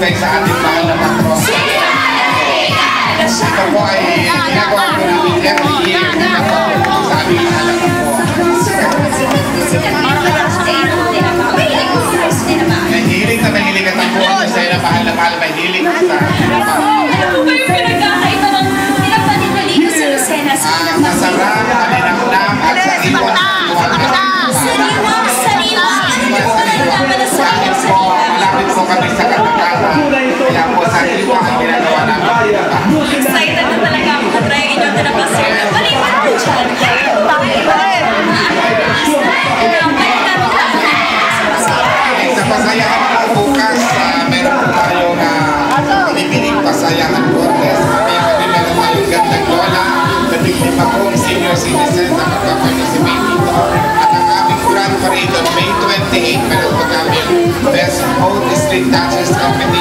magbigay sa ating mahal na patron. Ito po ay ginagawa po namin every year sa aming halaga po. Mahilig na mahilig at ang buwan sa ila mahal na mahilig sa ano po ba yung pinagkakaiba ng pinagpanitaligo sa Lucena? masarap, malinamnam at sariwa. Sariwa! Ano po ba nalalaman na sariwa? Malapit po kami sa katakata. Kaya po sariwa ang ginagawa namin. Excited na talaga ako na try inyo na napasira. Balipan po dyan. Sa pasayahan po bukas, meron po tayo na pinipiling pasayahan po. Meron tayong gandang lola, nabigli pa po senior citizens na magpaparticipate dito. At ang aming grand parade on May 28, meron po kami Best Old Street Dancers Competition.